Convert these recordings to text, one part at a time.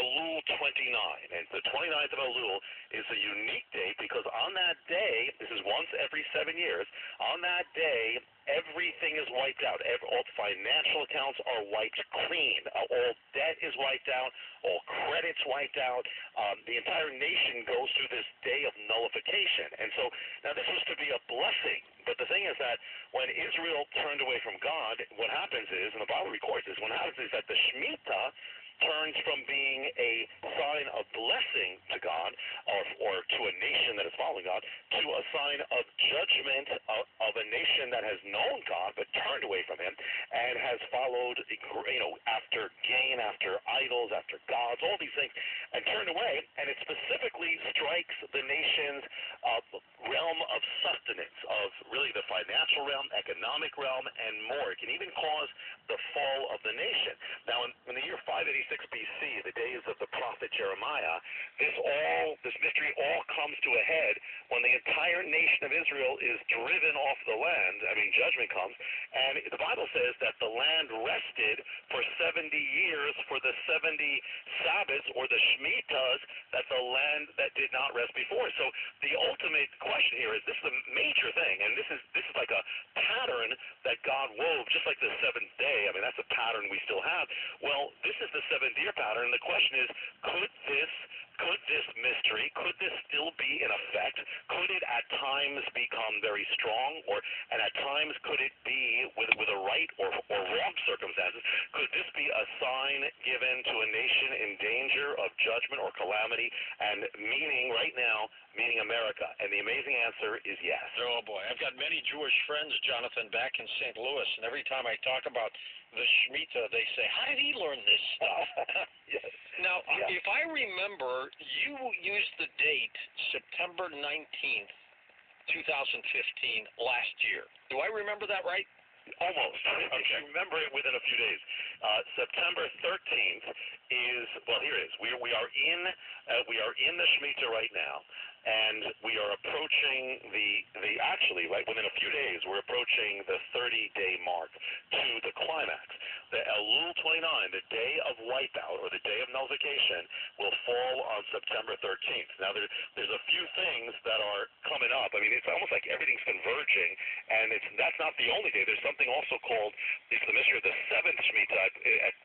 Elul 29. And the 29th of Elul is a unique date because on that day, this is once every 7 years, on that day, everything is wiped out. All financial accounts are wiped clean. All debt is wiped out. All credit's wiped out. The entire nation goes through this day of nullification. And so now this was to be a blessing. But the thing is that when Israel turned away from God, what happens is, and the Bible records this, what happens is that the Shemitah turns from being a sign of blessing to God or to a nation that is following God to a sign of judgment of a nation that has known God but turned away from him and has followed, after gain, after idols, after gods, all these things, and turned away. And it specifically strikes the nation's realm of sustenance, of really the financial realm, economic realm, and more. It can even cause the fall of the nation. Now, in the year 586 BC, the days of the prophet Jeremiah, this mystery all comes to a head when the entire nation of Israel is driven off the land. Judgment comes, and the Bible says that the land rested for 70 years for the 70 Sabbaths or the Shemitahs that the land that did not rest before. So the ultimate question here is, this is a major thing, and this is like a pattern that God wove, just like the seventh day. That's a pattern we still have. Well, this is the seventh-year pattern, and the question is, could this mystery, could this still be in effect? Could it at times become very strong, and at times could it be with a right or wrong circumstances? Could this be a sign given to a nation in danger of judgment or calamity, and meaning America? And the amazing answer is yes. Oh boy, I've got many Jewish friends, Jonathan, back in St. Louis, and every time I talk about the Shemitah, they say, how did he learn this stuff? Yes. Now, if I remember, you used the date September 19th, 2015, last year. Do I remember that right? Almost. Okay. You remember it within a few days. September 13th is, well, here it is. We are in the Shemitah right now, and we are approaching actually, right within a few days, we're approaching the 30-day mark to the climax. The Elul 29, the day of wipeout or the day of nullification, will fall on September 13th. Now, there's a few things that are coming up. It's almost like everything's converging, and that's not the only day. There's something also called, it's the mystery of the seventh Shemitah.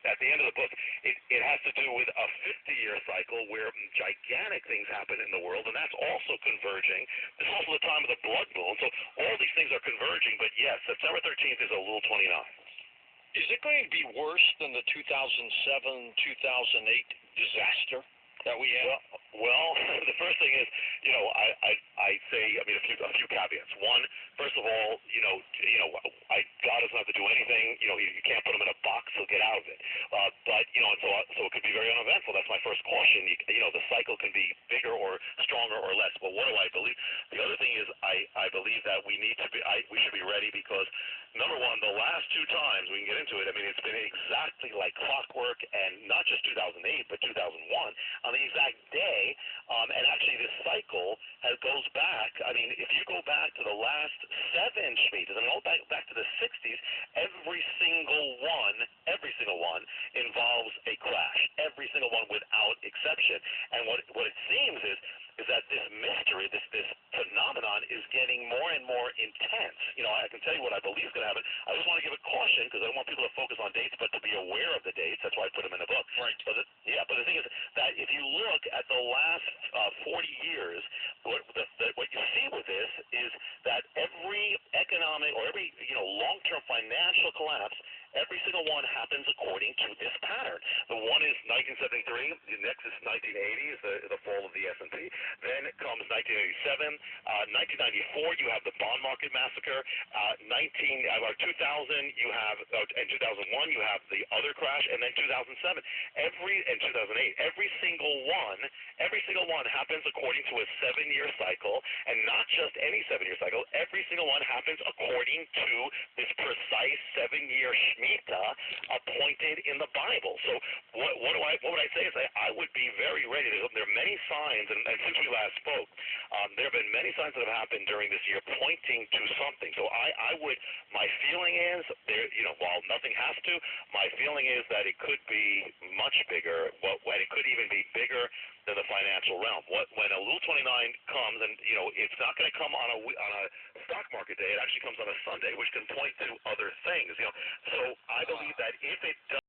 At the end of the book, it has to do with a 50-year cycle where gigantic things happen in the world, and that's also converging. This is also the time of the blood moon, so all these things are converging. But yes, September 13th is Elul 29. Is it going to be worse than the 2007-2008 disaster that we had? Well, the first thing is, I'd say, a few caveats. One, first of all, God doesn't have to do anything. You can't put him in a box; he'll get out of it. So it could be very uneventful. That's my first caution. The cycle can be bigger or stronger or less. But what do I believe? The other thing is, I believe that we should be ready because, number one, the last two times we can get into it. It's been exactly like clockwork, and not just 2008, but 2001 on the exact day. And actually, this cycle goes back. If you go back to the last 7 Shemitahs, all back to the 60s, every single one involves a crash. Every single one without exception. And what it seems is that this mystery, this phenomenon, is getting more and more intense. I can tell you what I believe is going to happen. I just want to give a caution because I don't want people to focus on dates, but to be aware of the dates. That's why I put them in the book. Right. But the thing is that if you look at the last 40 years, what you see with this is that every economic or every long-term financial collapse, every single one happens according to this pattern. The one is 1973. The next is 1980, the fall of the S&P. Then comes 1987. 1994, you have the bond market massacre. 2000, you have, and 2001, you have the other crash, and then 2007. And 2008. Every single one happens according to a 7-year cycle, and not just any 7-year cycle. Every single one happens according to this precise 7-year Shemitah appointed in the Bible. So what would I say is I would be very ready. There are many signs, and since we last spoke, there have been many signs that have happened during this year pointing to something. So my feeling is, while nothing has to, my feeling is that it could be much bigger, and it could even be than the financial realm. When Elul 29 comes, and it's not going to come on a stock market day. It actually comes on a Sunday, which can point to other things. So I believe that if it does